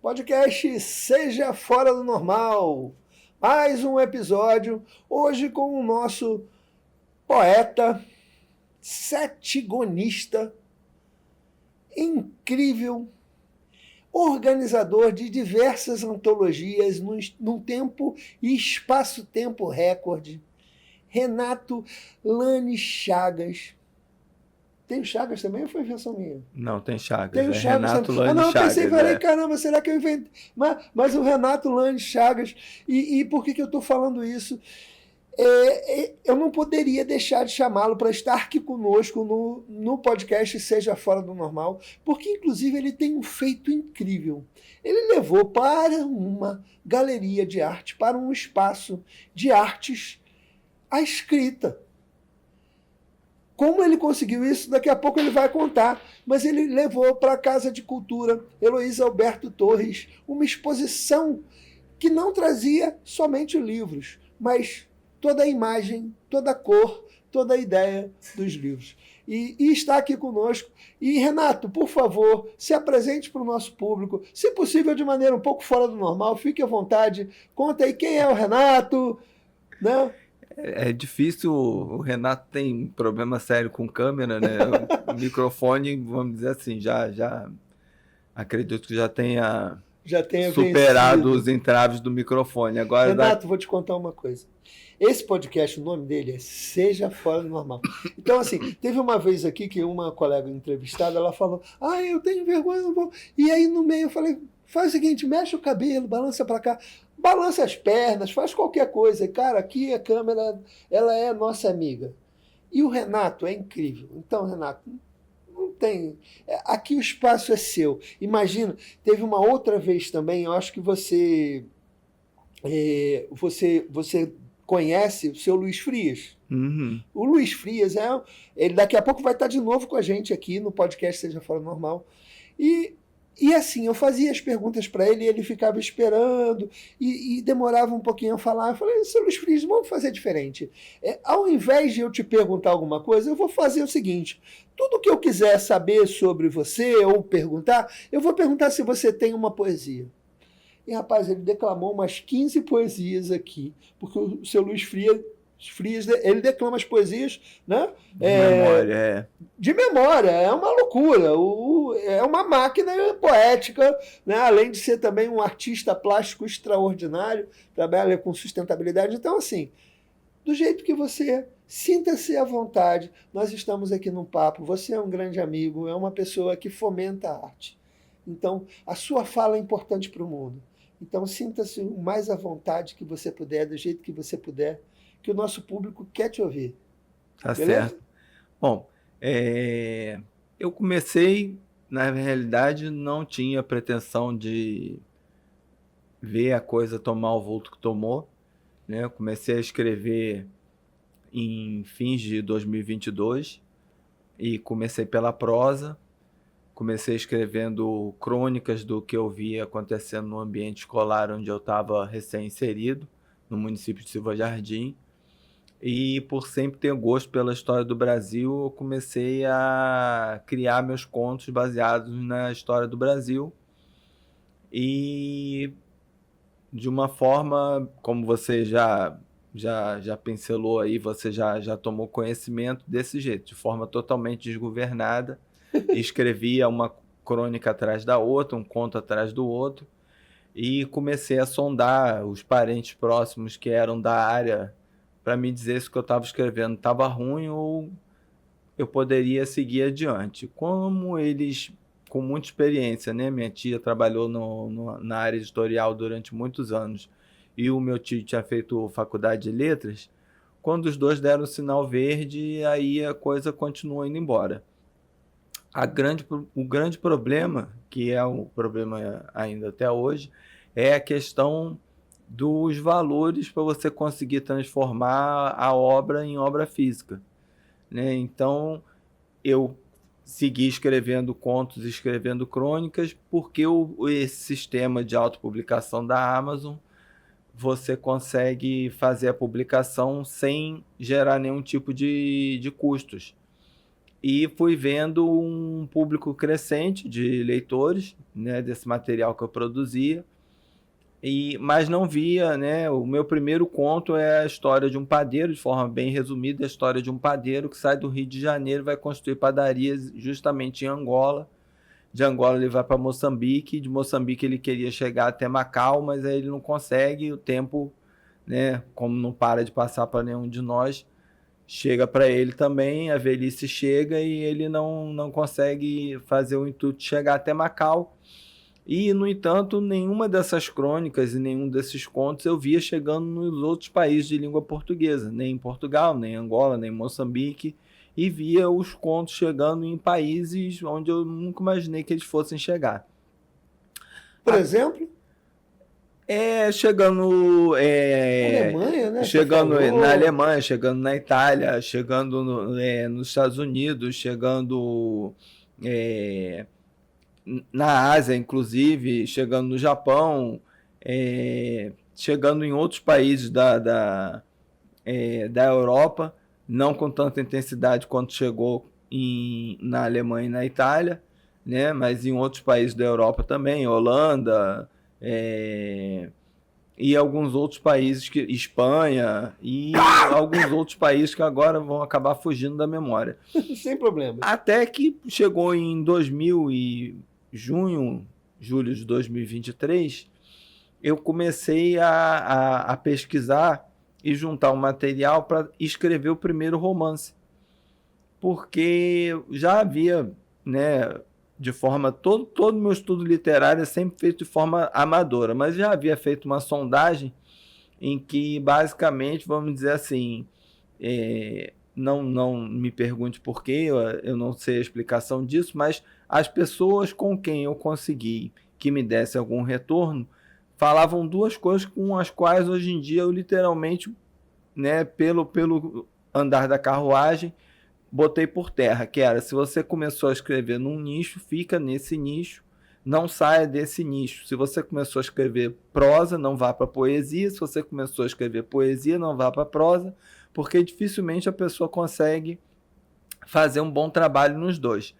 Podcast Seja Fora do Normal. Mais um episódio, hoje com o nosso poeta, setigonista, incrível, organizador de diversas antologias num tempo e espaço-tempo recorde, Renato Lane Chagas. Tem o Chagas também ou foi invenção minha? Não, tem Chagas. Tem o Chagas Renato também. Lane Não, eu Chagas. pensei, falei, caramba, será que eu inventei? Mas o Renato Lane Chagas, e por que eu estou falando isso? Eu não poderia deixar de chamá-lo para estar aqui conosco no podcast Seja Fora do Normal, porque inclusive ele tem um feito incrível. Ele levou para uma galeria de arte, para um espaço de artes, a escrita. Como ele conseguiu isso, daqui a pouco ele vai contar. Mas ele levou para a Casa de Cultura Heloísa Alberto Torres uma exposição que não trazia somente livros, mas toda a imagem, toda a cor, toda a ideia dos livros. E está aqui conosco. E, Renato, por favor, se apresente para o nosso público, se possível de maneira um pouco fora do normal, fique à vontade, conta aí quem é o Renato, né? É difícil, o Renato tem problema sério com câmera, né? O microfone, vamos dizer assim, já acredito que já tenha superado vencido os entraves do microfone. Agora, Renato, vou te contar uma coisa. Esse podcast, o nome dele é Seja Fora do Normal. Então, assim, teve uma vez aqui que uma colega entrevistada, ela falou, eu tenho vergonha, não vou. E aí, no meio, eu falei, faz o seguinte, mexe o cabelo, balança para cá, balança as pernas, faz qualquer coisa. Cara, aqui a câmera, ela é nossa amiga. E o Renato é incrível. Então, Renato, não tem... Aqui o espaço é seu. Imagina, teve uma outra vez também, eu acho que você conhece o seu Luiz Frias. Uhum. O Luiz Frias, ele daqui a pouco vai estar de novo com a gente aqui no podcast Seja Fora do Normal. E assim, eu fazia as perguntas para ele e ele ficava esperando e demorava um pouquinho a falar. Eu falei, seu Luiz Frias, vamos fazer diferente. Ao invés de eu te perguntar alguma coisa, eu vou fazer o seguinte, tudo que eu quiser saber sobre você ou perguntar, eu vou perguntar se você tem uma poesia. E, rapaz, ele declamou umas 15 poesias aqui, porque o seu Luiz Frias, ele declama as poesias, né? De memória, é uma loucura, é uma máquina poética, né? Além de ser também um artista plástico extraordinário, trabalha com sustentabilidade. Então, assim, do jeito que você, sinta-se à vontade, nós estamos aqui num papo, você é um grande amigo, é uma pessoa que fomenta a arte. Então, a sua fala é importante para o mundo. Então, sinta-se o mais à vontade que você puder, do jeito que você puder, que o nosso público quer te ouvir. Tá Beleza? certo. Bom, eu comecei, na realidade, não tinha pretensão de ver a coisa tomar o vulto que tomou, né? Eu comecei a escrever em fins de 2022 e comecei pela prosa. Comecei escrevendo crônicas do que eu via acontecendo no ambiente escolar onde eu estava recém-inserido, no município de Silva Jardim. E por sempre ter gosto pela história do Brasil, eu comecei a criar meus contos baseados na história do Brasil. E de uma forma, como você já pincelou aí, você já tomou conhecimento desse jeito, de forma totalmente desgovernada. Escrevia uma crônica atrás da outra, um conto atrás do outro, e comecei a sondar os parentes próximos que eram da área para me dizer se o que eu estava escrevendo estava ruim ou eu poderia seguir adiante. Como eles, com muita experiência, né? Minha tia trabalhou na área editorial durante muitos anos e o meu tio tinha feito faculdade de letras, quando os dois deram o sinal verde, aí a coisa continuou indo embora. O grande problema, que é o problema ainda até hoje, é a questão dos valores para você conseguir transformar a obra em obra física, né? Então, eu segui escrevendo contos, escrevendo crônicas, porque esse sistema de autopublicação da Amazon, você consegue fazer a publicação sem gerar nenhum tipo de custos. e fui vendo um público crescente de leitores, né, desse material que eu produzia, mas não via, né, o meu primeiro conto é a história de um padeiro, de forma bem resumida, a história de um padeiro que sai do Rio de Janeiro e vai construir padarias justamente em Angola. De Angola ele vai para Moçambique, de Moçambique ele queria chegar até Macau, mas aí ele não consegue, o tempo, né, como não para de passar para nenhum de nós, chega para ele também, a velhice chega e ele não consegue fazer o intuito de chegar até Macau. E, no entanto, nenhuma dessas crônicas e nenhum desses contos eu via chegando nos outros países de língua portuguesa, nem em Portugal, nem em Angola, nem em Moçambique, e via os contos chegando em países onde eu nunca imaginei que eles fossem chegar. Por exemplo? Chegando Alemanha, né? chegando na Alemanha, chegando na Itália, chegando nos Estados Unidos, chegando na Ásia, inclusive, chegando no Japão, chegando em outros países da Europa, não com tanta intensidade quanto chegou na Alemanha e na Itália, né? Mas em outros países da Europa também, Holanda, e alguns outros países, Espanha, e alguns outros países que agora vão acabar fugindo da memória. Sem problema. Até que chegou em julho de 2023, eu comecei a pesquisar e juntar um material para escrever o primeiro romance. Porque já havia, né, de forma... Todo meu estudo literário é sempre feito de forma amadora, mas já havia feito uma sondagem em que, basicamente, vamos dizer assim, não me pergunte por quê, eu não sei a explicação disso, mas as pessoas com quem eu consegui que me desse algum retorno falavam duas coisas com as quais hoje em dia eu literalmente, né, pelo andar da carruagem, botei por terra, que era: se você começou a escrever num nicho, fica nesse nicho, não saia desse nicho. Se você começou a escrever prosa, não vá para poesia. Se você começou a escrever poesia, não vá para prosa, porque dificilmente a pessoa consegue fazer um bom trabalho nos dois.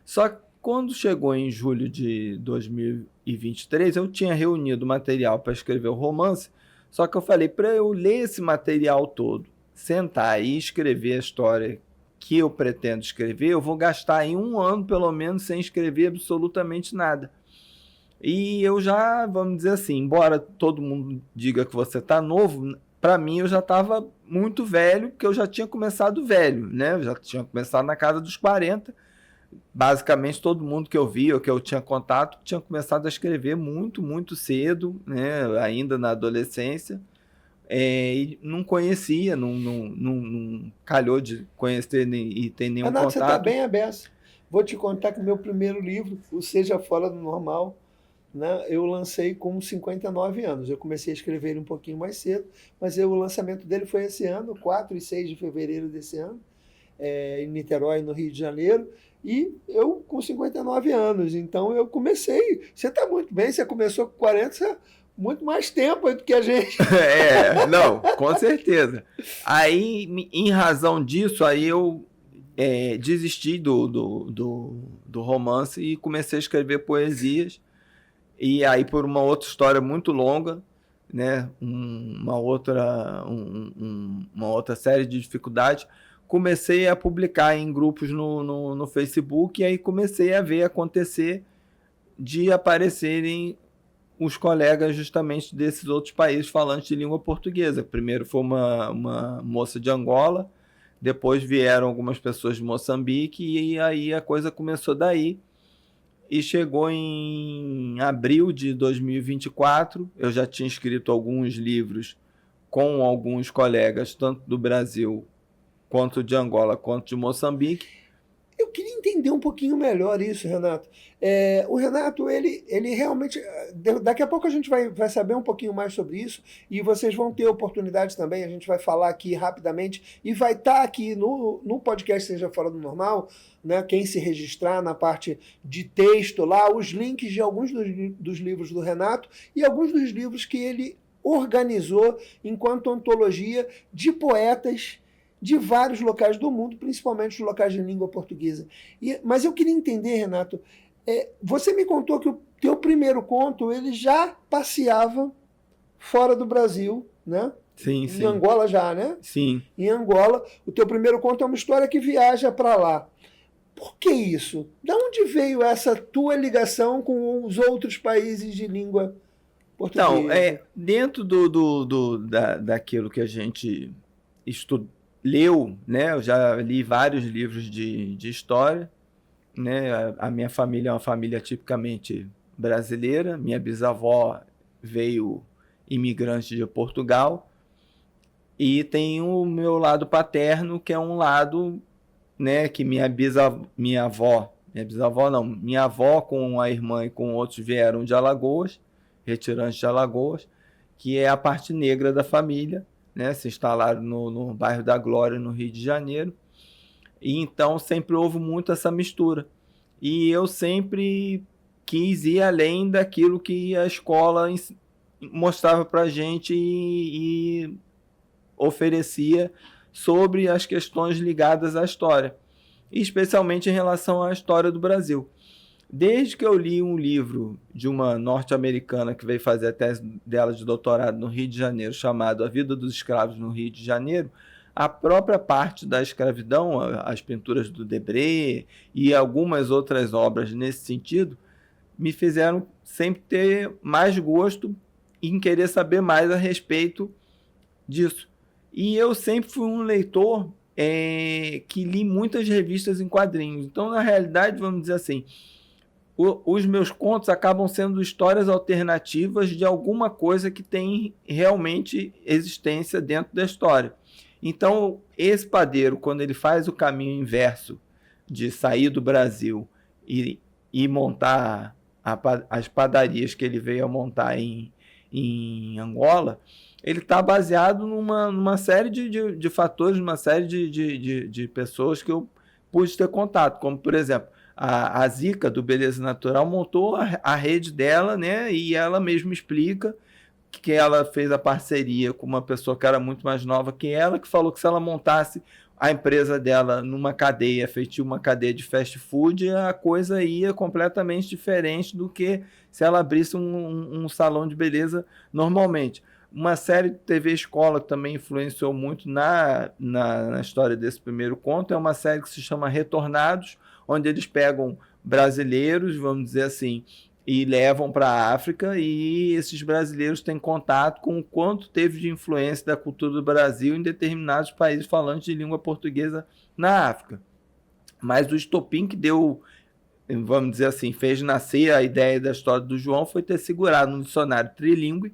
Só que quando chegou em julho de 2023, eu tinha reunido material para escrever o romance, só que eu falei, para eu ler esse material todo, sentar e escrever a história que eu pretendo escrever, eu vou gastar em 1 ano, pelo menos, sem escrever absolutamente nada. E eu já, vamos dizer assim, embora todo mundo diga que você está novo, para mim eu já estava muito velho, porque eu já tinha começado velho, né? Eu já tinha começado na casa dos 40. Basicamente todo mundo que eu via, ou que eu tinha contato, tinha começado a escrever muito, muito cedo, né? Ainda na adolescência. E não conhecia, não calhou de conhecer e ter nenhum Renato, contato. você está bem aberto. Vou te contar que o meu primeiro livro, o Seja Fora do Normal, né, eu lancei com 59 anos. Eu comecei a escrever ele um pouquinho mais cedo, mas o lançamento dele foi esse ano, 4 e 6 de fevereiro desse ano, em Niterói, no Rio de Janeiro, e eu com 59 anos. Então eu comecei. Você está muito bem, você começou com 40, muito mais tempo do que a gente. Não, com certeza. Aí, em razão disso, aí eu desisti do romance e comecei a escrever poesias. E aí, por uma outra história muito longa, né, uma outra série de dificuldades, comecei a publicar em grupos no Facebook, e aí comecei a ver acontecer de aparecerem os colegas justamente desses outros países falantes de língua portuguesa. Primeiro foi uma moça de Angola, depois vieram algumas pessoas de Moçambique, e aí a coisa começou daí. E chegou em abril de 2024, eu já tinha escrito alguns livros com alguns colegas, tanto do Brasil, quanto de Angola, quanto de Moçambique. Eu queria entender um pouquinho melhor isso, Renato. O Renato, ele realmente... Daqui a pouco a gente vai saber um pouquinho mais sobre isso, e vocês vão ter oportunidade também, a gente vai falar aqui rapidamente, e vai estar aqui no podcast Seja Fora do Normal, né, quem se registrar na parte de texto lá, os links de alguns dos livros do Renato e alguns dos livros que ele organizou enquanto antologia de poetas de vários locais do mundo, principalmente os locais de língua portuguesa. Mas eu queria entender, Renato, você me contou que o teu primeiro conto ele já passeava fora do Brasil, né? Sim, Em sim. Angola já, né? Sim. Em Angola, o teu primeiro conto é uma história que viaja para lá. Por que isso? De onde veio essa tua ligação com os outros países de língua Então, portuguesa? dentro daquilo que a gente leu, né? Eu já li vários livros de história, né? A minha família é uma família tipicamente brasileira. Minha bisavó veio imigrante de Portugal. E tem o meu lado paterno, que é um lado, né, que minha bisavó não, minha avó com a irmã e com outros vieram de Alagoas, retirantes de Alagoas, que é a parte negra da família, né, se instalaram no bairro da Glória, no Rio de Janeiro, e então sempre houve muito essa mistura. E eu sempre quis ir além daquilo que a escola mostrava pra gente e oferecia sobre as questões ligadas à história, especialmente em relação à história do Brasil. Desde que eu li um livro de uma norte-americana que veio fazer a tese dela de doutorado no Rio de Janeiro, chamado A Vida dos Escravos no Rio de Janeiro, a própria parte da escravidão, as pinturas do Debré e algumas outras obras nesse sentido, me fizeram sempre ter mais gosto em querer saber mais a respeito disso. E eu sempre fui um leitor que li muitas revistas em quadrinhos. Então, na realidade, vamos dizer assim, os meus contos acabam sendo histórias alternativas de alguma coisa que tem realmente existência dentro da história. Então, esse padeiro, quando ele faz o caminho inverso de sair do Brasil e montar as padarias que ele veio a montar em Angola, ele está baseado numa série de fatores, numa série de pessoas que eu pude ter contato, como, por exemplo, a Zica, do Beleza Natural, montou a rede dela, né? E ela mesma explica que ela fez a parceria com uma pessoa que era muito mais nova que ela, que falou que se ela montasse a empresa dela numa cadeia, feito uma cadeia de fast food, a coisa ia completamente diferente do que se ela abrisse um salão de beleza normalmente. Uma série de TV Escola que também influenciou muito na história desse primeiro conto é uma série que se chama Retornados, onde eles pegam brasileiros, vamos dizer assim, e levam para a África, e esses brasileiros têm contato com o quanto teve de influência da cultura do Brasil em determinados países falantes de língua portuguesa na África. Mas o estopim que deu, vamos dizer assim, fez nascer a ideia da história do João foi ter segurado um dicionário trilingüe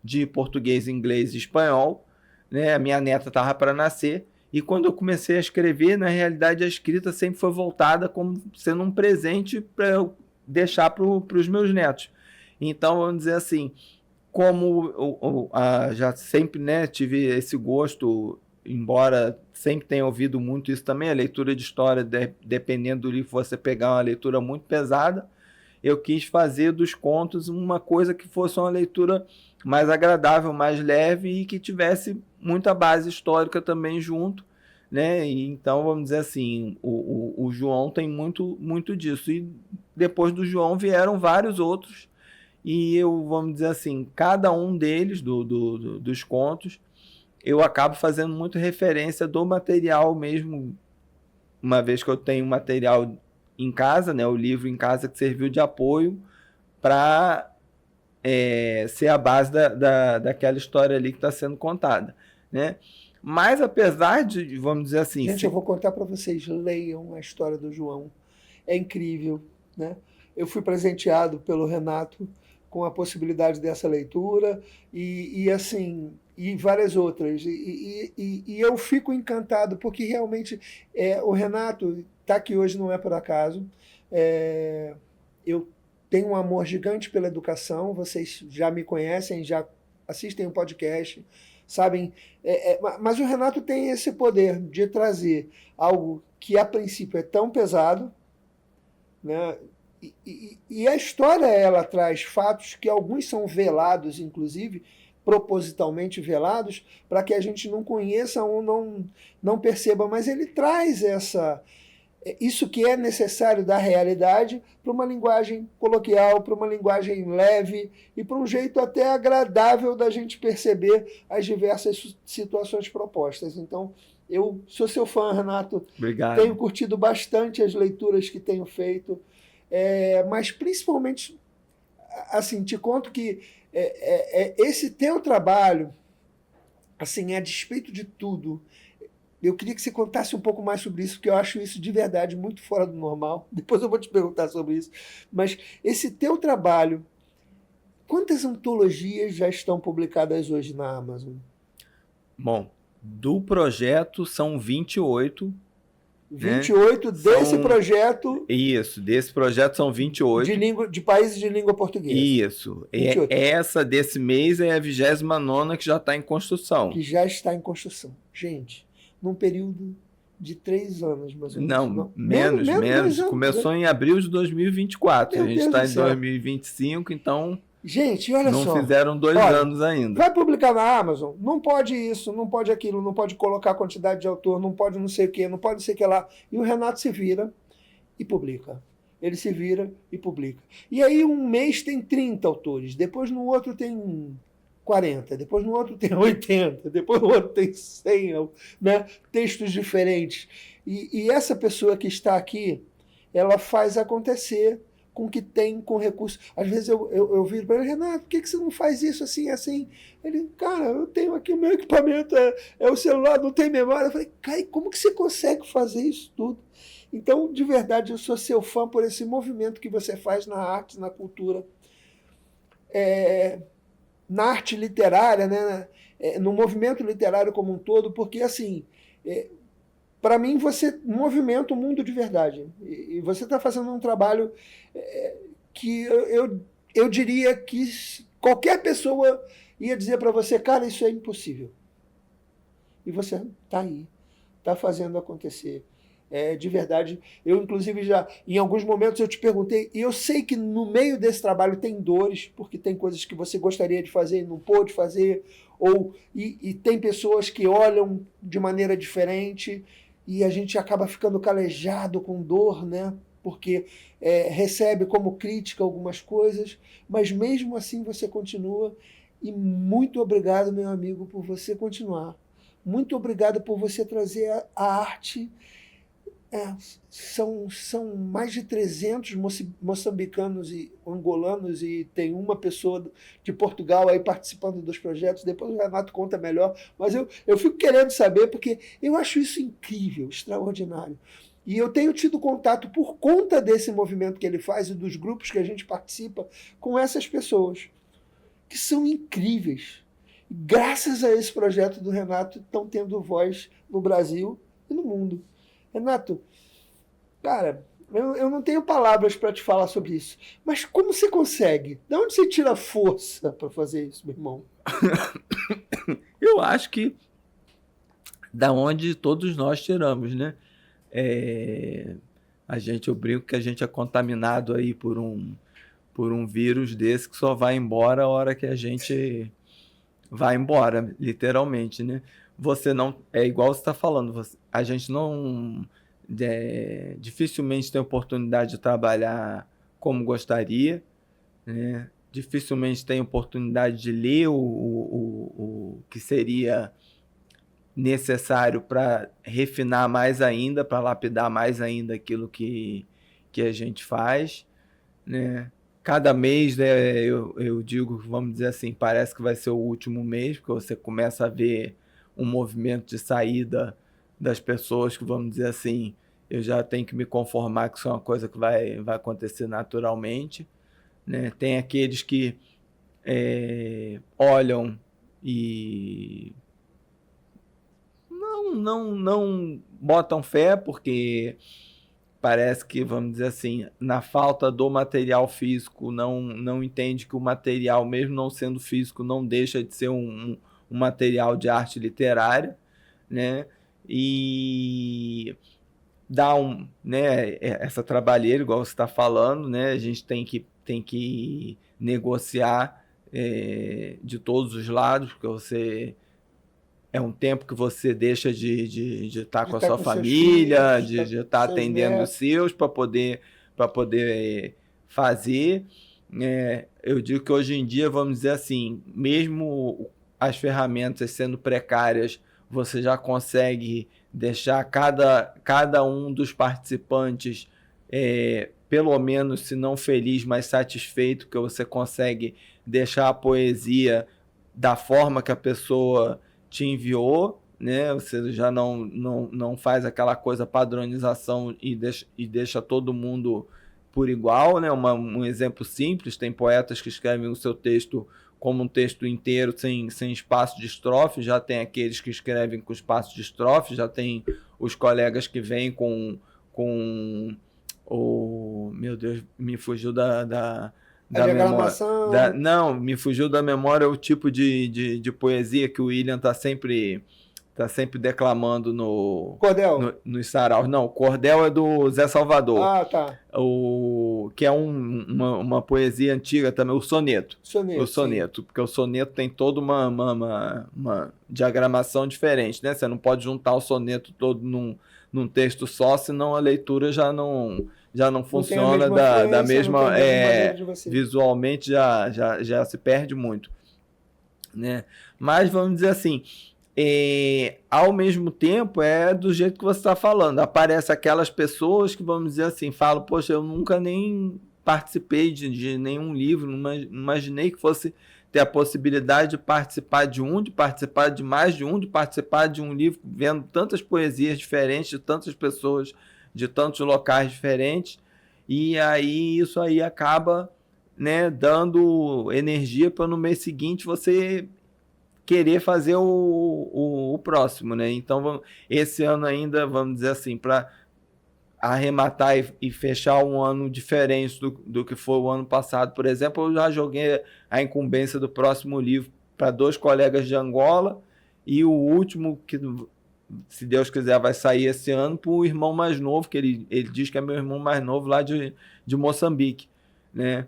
de português, inglês e espanhol, né? A minha neta estava para nascer, e quando eu comecei a escrever, na realidade a escrita sempre foi voltada como sendo um presente para eu deixar para os meus netos. Então, vamos dizer assim, como já sempre, né, tive esse gosto, embora sempre tenha ouvido muito isso também, a leitura de história, dependendo do livro, você pegar uma leitura muito pesada, eu quis fazer dos contos uma coisa que fosse uma leitura mais agradável, mais leve e que tivesse muita base histórica também junto, né? E então, vamos dizer assim, o João tem muito, muito disso. E depois do João vieram vários outros, e eu, vamos dizer assim, cada um deles, dos contos, eu acabo fazendo muito referência do material mesmo, uma vez que eu tenho material em casa, né, o livro em casa que serviu de apoio para ser a base daquela história ali que está sendo contada, né? Mas apesar de, vamos dizer assim... Gente, eu vou contar para vocês, leiam a história do João. É incrível, né? Eu fui presenteado pelo Renato com a possibilidade dessa leitura e assim, e várias outras. E eu fico encantado, porque realmente o Renato está aqui hoje não é por acaso. Eu tenho um amor gigante pela educação, vocês já me conhecem, já assistem o podcast, sabem? Mas o Renato tem esse poder de trazer algo que a princípio é tão pesado, né? E a história ela traz fatos que alguns são velados, inclusive, propositalmente velados para que a gente não conheça ou não perceba, mas ele traz isso que é necessário da realidade para uma linguagem coloquial, para uma linguagem leve e para um jeito até agradável da gente perceber as diversas situações propostas. Então, eu sou seu fã, Renato. Obrigado. Tenho curtido bastante as leituras que tenho feito, mas principalmente, assim, te conto que esse teu trabalho, assim, a despeito de tudo, eu queria que você contasse um pouco mais sobre isso, porque eu acho isso de verdade muito fora do normal. Depois eu vou te perguntar sobre isso. Mas esse teu trabalho, quantas antologias já estão publicadas hoje na Amazon? Bom, do projeto são 28. 28 desse projeto. Isso, desse projeto são 28. De países de língua portuguesa. Isso. Essa desse mês é a 29ª que já está em construção. Que já está em construção. Gente, num período de 3 anos, mais ou menos. Não, menos. Começou em abril de 2024. A gente está em 2025, então... Gente, olha só. Não fizeram 2 anos ainda. Vai publicar na Amazon? Não pode isso, não pode aquilo, não pode colocar a quantidade de autor, não pode não sei o que, não pode não sei o que lá. E o Renato se vira e publica. Ele se vira e publica. E aí um mês tem 30 autores, depois no outro tem 40, depois no outro tem 80, depois no outro tem 100, né? Textos diferentes. E essa pessoa que está aqui, ela faz acontecer com o que tem, com recursos. Às vezes eu viro para ele, Renato, por que você não faz isso assim, assim? Ele, cara, eu tenho aqui o meu equipamento, é o celular, não tem memória. Eu falei, cara, como que você consegue fazer isso tudo? Então, de verdade, eu sou seu fã por esse movimento que você faz na arte, na cultura, na arte literária, né? No movimento literário como um todo, porque, assim, para mim, você movimenta o mundo de verdade. E você está fazendo um trabalho que eu diria que qualquer pessoa ia dizer para você, cara, isso é impossível. E você está aí, está fazendo acontecer. De verdade. Eu, inclusive, já em alguns momentos eu te perguntei, e eu sei que no meio desse trabalho tem dores, porque tem coisas que você gostaria de fazer e não pôde fazer, e tem pessoas que olham de maneira diferente, e a gente acaba ficando calejado com dor, né? Porque recebe como crítica algumas coisas, mas mesmo assim você continua. E muito obrigado, meu amigo, por você continuar. Muito obrigado por você trazer a arte. São mais de 300 moçambicanos e angolanos, e tem uma pessoa de Portugal aí participando dos projetos. Depois o Renato conta melhor, mas eu fico querendo saber, porque eu acho isso incrível, extraordinário. E eu tenho tido contato, por conta desse movimento que ele faz e dos grupos que a gente participa, com essas pessoas, que são incríveis. Graças a esse projeto do Renato, estão tendo voz no Brasil e no mundo. Renato, cara, eu não tenho palavras para te falar sobre isso, mas como você consegue? De onde você tira força para fazer isso, meu irmão? Eu acho que da onde todos nós tiramos, né? Eu brinco que a gente é contaminado aí por um vírus desse que só vai embora a hora que a gente vai embora, literalmente, né? Você não... É igual você está falando, a gente não... dificilmente tem oportunidade de trabalhar como gostaria, né? Dificilmente tem oportunidade de ler o que seria necessário para refinar mais ainda, para lapidar mais ainda aquilo que a gente faz, né? Cada mês, né, eu digo, vamos dizer assim, parece que vai ser o último mês, porque você começa a ver um movimento de saída das pessoas que, vamos dizer assim, eu já tenho que me conformar que isso é uma coisa que vai acontecer naturalmente, né? Tem aqueles que olham e não botam fé, porque parece que, vamos dizer assim, na falta do material físico, não entende que o material, mesmo não sendo físico, não deixa de ser um material de arte literária, né? E dá né, essa trabalheira, igual você está falando, né? A gente tem que negociar de todos os lados, porque você é um tempo que você deixa de estar com a sua família, de estar atendendo os seus para poder fazer. Eu digo que hoje em dia, vamos dizer assim, mesmo as ferramentas sendo precárias, você já consegue deixar cada um dos participantes, pelo menos, se não feliz, mas satisfeito, que você consegue deixar a poesia da forma que a pessoa te enviou, né? Você já não faz aquela coisa padronização e deixa todo mundo por igual, né? Um exemplo simples, tem poetas que escrevem o seu texto como um texto inteiro, sem espaço de estrofe, já tem aqueles que escrevem com espaço de estrofe, já tem os colegas que vêm com meu Deus, me fugiu da memória. Não, me fugiu da memória o tipo de poesia que o William tá sempre declamando Cordel. nos saraus. Não, Cordel é do Zé Salvador. Ah, tá. Que é uma poesia antiga também, o soneto. O soneto, porque o soneto tem toda uma diagramação diferente, né? Você não pode juntar o soneto todo num texto só, senão a leitura já não funciona da mesma visualmente já se perde muito, né? Mas vamos dizer assim, ao mesmo tempo do jeito que você está falando, aparece aquelas pessoas que, vamos dizer assim, falam, poxa, eu nunca nem participei de nenhum livro, não imaginei que fosse ter a possibilidade de participar de participar de mais de de participar de um livro, vendo tantas poesias diferentes, de tantas pessoas, de tantos locais diferentes, e aí isso aí acaba, né, dando energia para no mês seguinte você querer fazer o próximo, né? Então, esse ano ainda, vamos dizer assim, para arrematar e fechar um ano diferente do que foi o ano passado, por exemplo, eu já joguei a incumbência do próximo livro para 2 colegas de Angola e o último, que se Deus quiser vai sair esse ano, para o irmão mais novo, que ele diz que é meu irmão mais novo lá de Moçambique, né?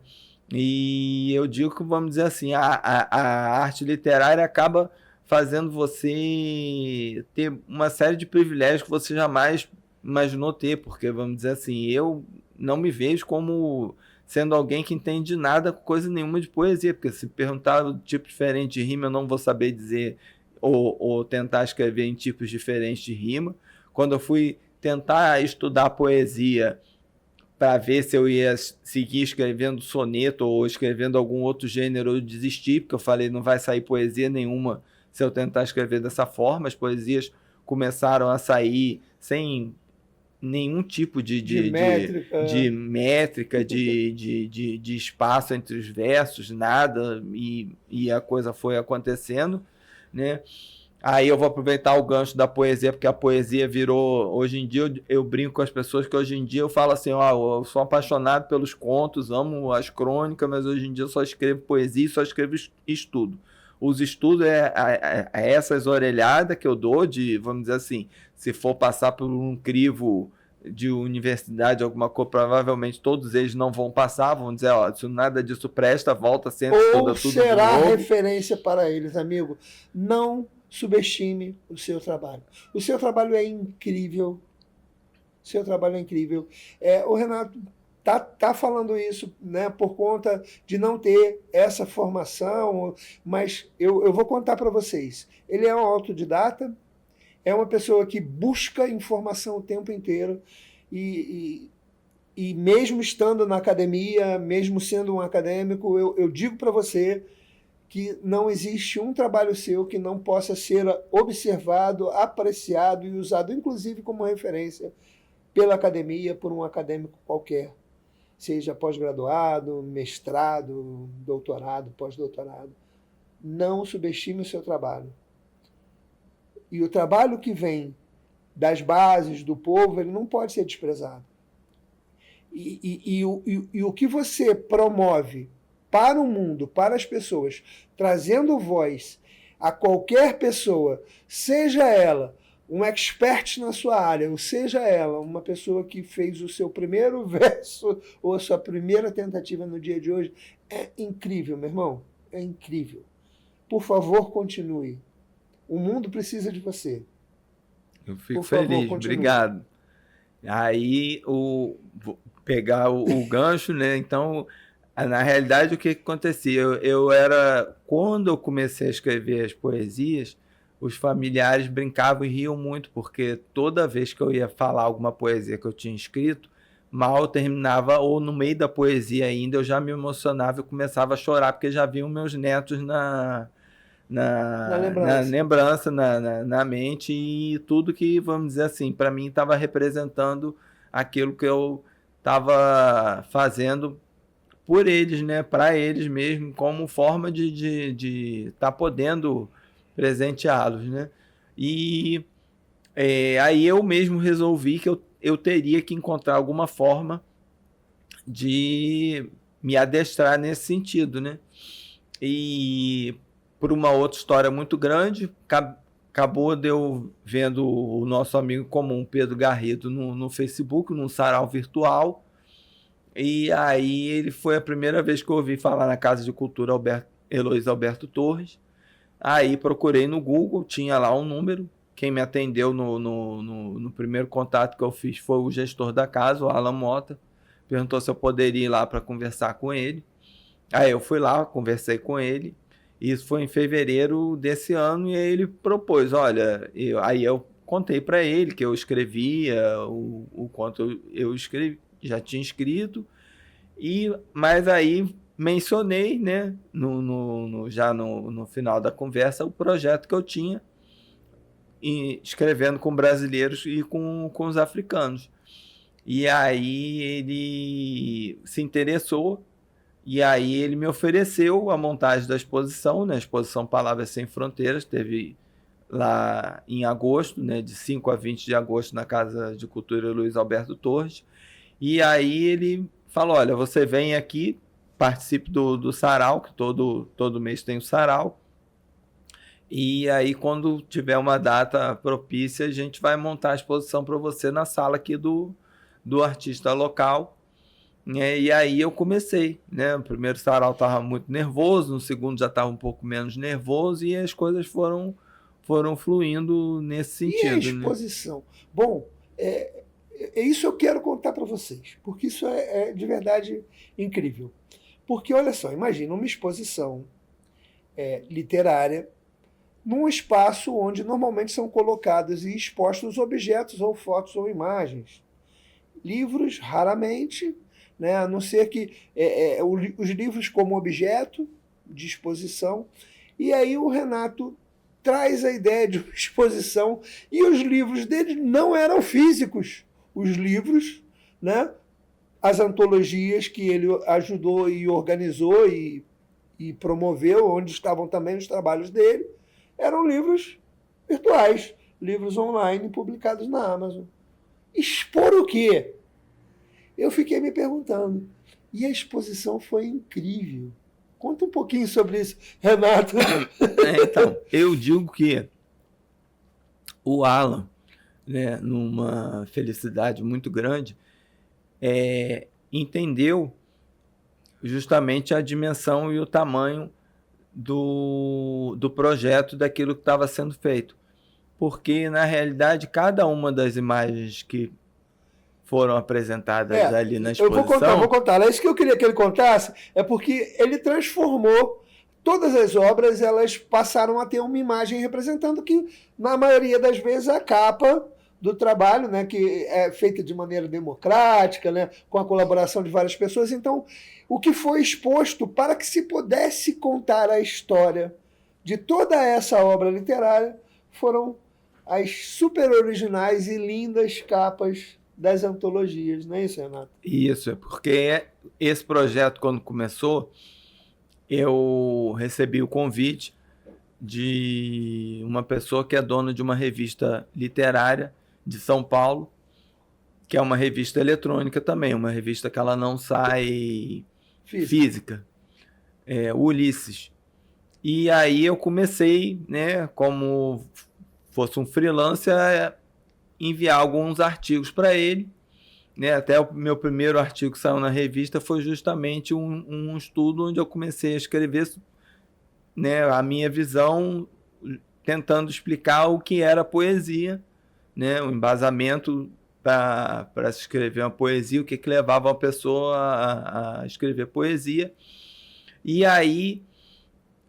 E eu digo que, vamos dizer assim, a arte literária acaba fazendo você ter uma série de privilégios que você jamais imaginou ter, porque, vamos dizer assim, eu não me vejo como sendo alguém que entende nada, coisa nenhuma de poesia, porque se perguntar o tipo diferente de rima, eu não vou saber dizer ou tentar escrever em tipos diferentes de rima. Quando eu fui tentar estudar poesia para ver se eu ia seguir escrevendo soneto ou escrevendo algum outro gênero, eu desisti, porque eu falei, não vai sair poesia nenhuma se eu tentar escrever dessa forma. As poesias começaram a sair sem nenhum tipo de métrica, de espaço entre os versos, nada, e a coisa foi acontecendo, né? Aí eu vou aproveitar o gancho da poesia, porque a poesia virou... Hoje em dia eu brinco com as pessoas que hoje em dia eu falo assim, eu sou apaixonado pelos contos, amo as crônicas, mas hoje em dia eu só escrevo poesia e só escrevo estudo. Os estudos essas orelhadas que eu dou de, vamos dizer assim, se for passar por um crivo de universidade, alguma coisa, provavelmente todos eles não vão passar, vão dizer, se nada disso presta, volta sempre, estuda tudo de novo. Ou será referência para eles, amigo. Não subestime o seu trabalho. O seu trabalho é incrível. O seu trabalho é incrível. O Renato tá falando isso, né, por conta de não ter essa formação, mas eu vou contar para vocês. Ele é um autodidata, é uma pessoa que busca informação o tempo inteiro e mesmo estando na academia, mesmo sendo um acadêmico, eu digo para você que não existe um trabalho seu que não possa ser observado, apreciado e usado, inclusive como referência, pela academia, por um acadêmico qualquer, seja pós-graduado, mestrado, doutorado, pós-doutorado. Não subestime o seu trabalho. E o trabalho que vem das bases, do povo, ele não pode ser desprezado. E o que você promove para o mundo, para as pessoas, trazendo voz a qualquer pessoa, seja ela um expert na sua área, ou seja ela uma pessoa que fez o seu primeiro verso ou a sua primeira tentativa no dia de hoje, é incrível, meu irmão. é incrível. Por favor, continue. O mundo precisa de você. Eu fico feliz, obrigado. Aí, vou pegar o gancho, né? Então, na realidade, o que acontecia? Quando eu comecei a escrever as poesias, os familiares brincavam e riam muito, porque toda vez que eu ia falar alguma poesia que eu tinha escrito, mal eu terminava, ou no meio da poesia ainda, eu já me emocionava e começava a chorar, porque já viam meus netos na lembrança, na mente, e tudo que, vamos dizer assim, para mim estava representando aquilo que eu estava fazendo por eles, né, para eles mesmo, como forma de estar podendo presenteá-los, né? E aí eu mesmo resolvi que eu teria que encontrar alguma forma de me adestrar nesse sentido, né? E por uma outra história muito grande, acabou de eu vendo o nosso amigo comum, Pedro Garrido, no Facebook, num sarau virtual. E aí foi a primeira vez que eu ouvi falar na Casa de Cultura Heloísa Alberto Torres. Aí procurei no Google, tinha lá um número. Quem me atendeu no primeiro contato que eu fiz foi o gestor da casa, o Alan Mota. Perguntou se eu poderia ir lá para conversar com ele. Aí eu fui lá, conversei com ele. Isso foi em fevereiro desse ano, e aí ele propôs, olha, aí eu contei para ele que eu escrevia o quanto eu escrevi, já tinha escrito, mas aí mencionei, né, já no final da conversa, o projeto que eu tinha, escrevendo com brasileiros e com os africanos. E aí ele se interessou. E aí ele me ofereceu a montagem da exposição, né? A exposição Palavras Sem Fronteiras, teve lá em agosto, né? De 5 a 20 de agosto, na Casa de Cultura Luiz Alberto Torres. E aí ele falou, olha, você vem aqui, participe do sarau, que todo mês tem o sarau. E aí, quando tiver uma data propícia, a gente vai montar a exposição para você na sala aqui do artista local. E aí eu comecei, né? O primeiro sarau estava muito nervoso, no segundo já estava um pouco menos nervoso, e as coisas foram fluindo nesse sentido. E a exposição? Né? Bom, isso eu quero contar para vocês, porque isso é de verdade incrível. Porque, olha só, imagina uma exposição literária num espaço onde normalmente são colocados e expostos objetos ou fotos ou imagens. Livros, raramente, né? A não ser que os livros como objeto de exposição. E aí o Renato traz a ideia de uma exposição, e os livros dele não eram físicos. Os livros, né? As antologias que ele ajudou e organizou e promoveu, onde estavam também os trabalhos dele, eram livros virtuais, livros online publicados na Amazon. Expor o quê? Eu fiquei me perguntando. E a exposição foi incrível. Conta um pouquinho sobre isso, Renato. Então, eu digo que o Alan, né, numa felicidade muito grande, entendeu justamente a dimensão e o tamanho do projeto, daquilo que estava sendo feito. Porque, na realidade, cada uma das imagens que foram apresentadas ali na exposição... Eu vou contar. É isso que eu queria que ele contasse, é porque ele transformou todas as obras, elas passaram a ter uma imagem representando que, na maioria das vezes, a capa do trabalho, né, que é feita de maneira democrática, né, com a colaboração de várias pessoas. Então, o que foi exposto para que se pudesse contar a história de toda essa obra literária foram as super originais e lindas capas das antologias, não é isso, Renato? Isso, é porque esse projeto, quando começou, eu recebi o convite de uma pessoa que é dona de uma revista literária de São Paulo, que é uma revista eletrônica também, uma revista que ela não sai física, o Ulisses. E aí eu comecei, né, como fosse um freelancer, a enviar alguns artigos para ele, né? Até o meu primeiro artigo que saiu na revista foi justamente um estudo onde eu comecei a escrever né, a minha visão, tentando explicar o que era poesia, né, o embasamento para se escrever uma poesia, o que levava uma pessoa a escrever poesia. E aí,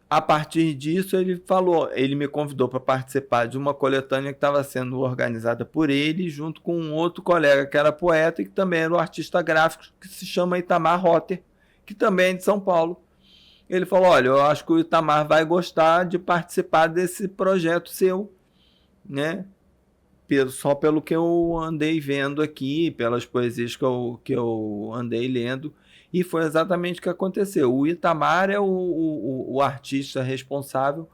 a partir disso, ele me convidou para participar de uma coletânea que estava sendo organizada por ele, junto com um outro colega que era poeta e que também era um artista gráfico, que se chama Itamar Rotter, que também é de São Paulo. Ele falou: olha, eu acho que o Itamar vai gostar de participar desse projeto seu, né? Só pelo que eu andei vendo aqui, pelas poesias que eu andei lendo. E foi exatamente o que aconteceu. O Itamar é o artista responsável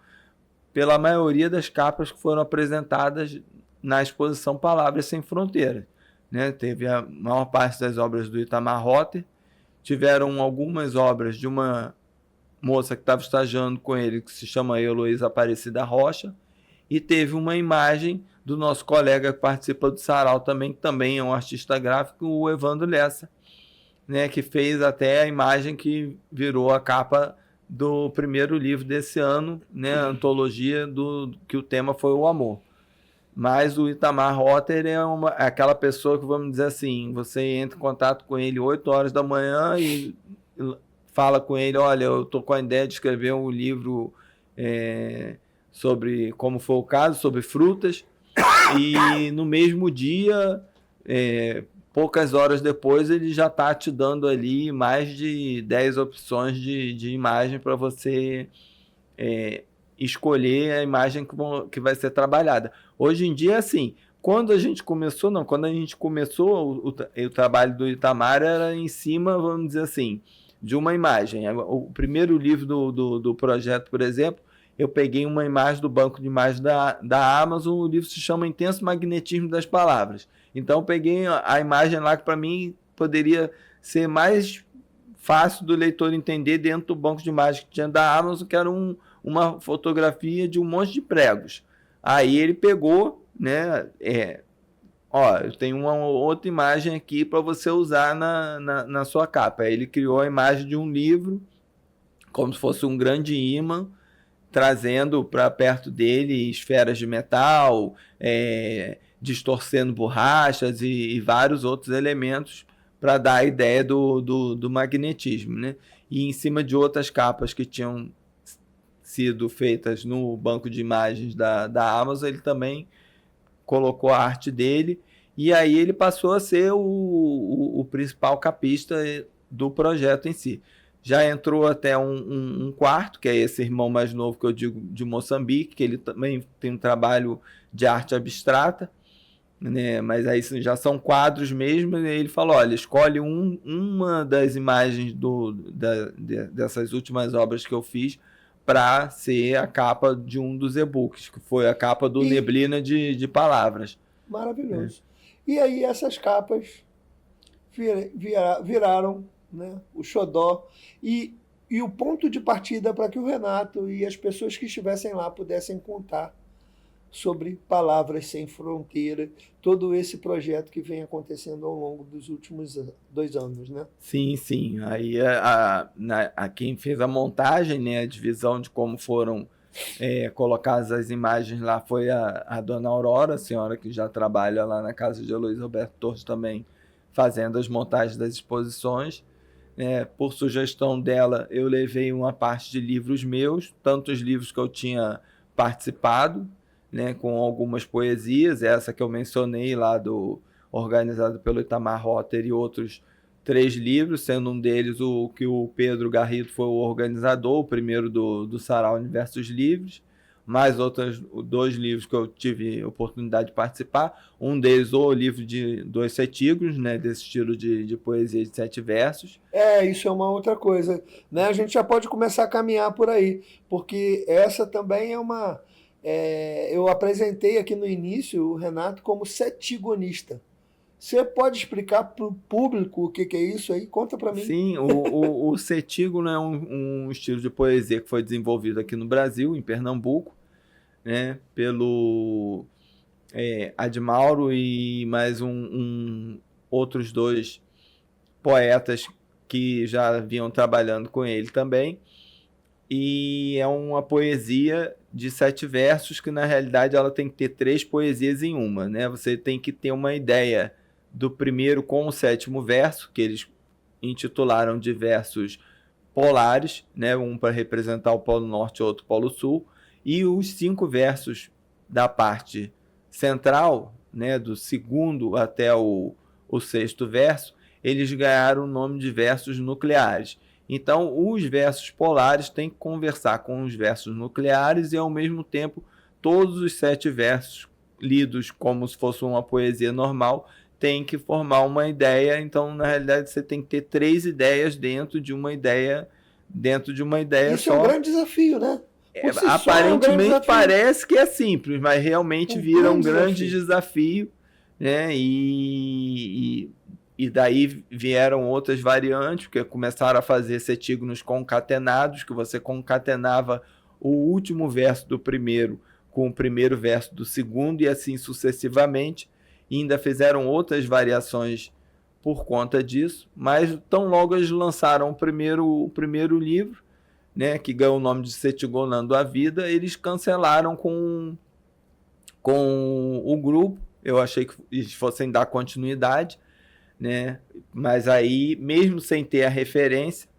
pela maioria das capas que foram apresentadas na exposição Palavras Sem Fronteiras, né? Teve a maior parte das obras do Itamar Rotter, tiveram algumas obras de uma moça que estava estagiando com ele, que se chama Heloísa Aparecida Rocha, e teve uma imagem do nosso colega que participa do Sarau também, que também é um artista gráfico, o Evandro Lessa, né, que fez até a imagem que virou a capa do primeiro livro desse ano, né, a antologia que o tema foi o amor. Mas o Itamar Rotter é aquela pessoa que, vamos dizer assim, você entra em contato com ele 8 horas da manhã e fala com ele: olha, eu estou com a ideia de escrever um livro sobre, como foi o caso, sobre frutas, e no mesmo dia, poucas horas depois, ele já está te dando ali mais de 10 opções de imagem para você escolher a imagem que vai ser trabalhada. Hoje em dia, assim, quando a gente começou o trabalho do Itamar era em cima, vamos dizer assim, de uma imagem. O primeiro livro do projeto, por exemplo, eu peguei uma imagem do banco de imagens da Amazon, o livro se chama Intenso Magnetismo das Palavras. Então eu peguei a imagem lá que para mim poderia ser mais fácil do leitor entender dentro do banco de imagens que tinha da Amazon, que era uma fotografia de um monte de pregos. Aí ele pegou, né, eu tenho uma outra imagem aqui para você usar na sua capa. Aí ele criou a imagem de um livro, como se fosse um grande ímã, trazendo para perto dele esferas de metal, distorcendo borrachas e vários outros elementos para dar a ideia do magnetismo, né? E em cima de outras capas que tinham sido feitas no banco de imagens da Amazon, ele também colocou a arte dele, e aí ele passou a ser o principal capista do projeto em si. Já entrou até um quarto, que é esse irmão mais novo que eu digo, de Moçambique, que ele também tem um trabalho de arte abstrata, né? Mas aí já são quadros mesmo, e ele falou: olha, escolhe uma das imagens dessas últimas obras que eu fiz para ser a capa de um dos e-books, que foi a capa do Neblina de Palavras. Maravilhoso. E aí essas capas viraram, né, o xodó e o ponto de partida para que o Renato e as pessoas que estivessem lá pudessem contar sobre Palavras Sem Fronteira, todo esse projeto que vem acontecendo ao longo dos últimos 2 anos, né? Sim, sim. Aí quem fez a montagem, né, a divisão de como foram colocadas as imagens lá foi a dona Aurora, a senhora que já trabalha lá na casa de Heloísa Roberto Torres também, fazendo as montagens das exposições. Por sugestão dela, eu levei uma parte de livros meus, tanto os livros que eu tinha participado, né, com algumas poesias, essa que eu mencionei lá, organizado pelo Itamar Rotter, e outros 3 livros, sendo um deles o que o Pedro Garrido foi o organizador, o primeiro do Sarau Universos Livres, mais outros 2 livros que eu tive oportunidade de participar, um deles o livro de 2 cetígonos, né, desse estilo de poesia de 7 versos. Isso é uma outra coisa, né? A gente já pode começar a caminhar por aí, porque essa também é uma... eu apresentei aqui no início o Renato como cetigonista. Você pode explicar para o público o que é isso aí? Conta para mim. Sim, o cetígono é um estilo de poesia que foi desenvolvido aqui no Brasil, em Pernambuco, né, pelo Admauro e mais outros 2 poetas que já vinham trabalhando com ele também. e é uma poesia de 7 versos que, na realidade, ela tem que ter 3 poesias em uma, né? Você tem que ter uma ideia do primeiro com o 7º verso, que eles intitularam de versos polares, né? Um para representar o Polo Norte e outro Polo Sul, e os 5 versos da parte central, né? Do 2º até o 6º verso, eles ganharam o nome de versos nucleares. Então, os versos polares têm que conversar com os versos nucleares e, ao mesmo tempo, todos os 7 versos lidos como se fosse uma poesia normal têm que formar uma ideia. Então, na realidade, você tem que ter 3 ideias dentro de uma ideia Isso só. é um grande desafio, né? Aparentemente parece que é simples, mas realmente vira um grande desafio, né? E daí vieram outras variantes, porque começaram a fazer cetígonos concatenados, que você concatenava o último verso do primeiro com o primeiro verso do segundo, e assim sucessivamente. E ainda fizeram outras variações por conta disso, mas tão logo eles lançaram o primeiro livro, né, que ganhou o nome de Cetigonando a Vida, eles cancelaram com o grupo. Eu achei que eles fossem dar continuidade, né? Mas aí, mesmo sem ter a referência,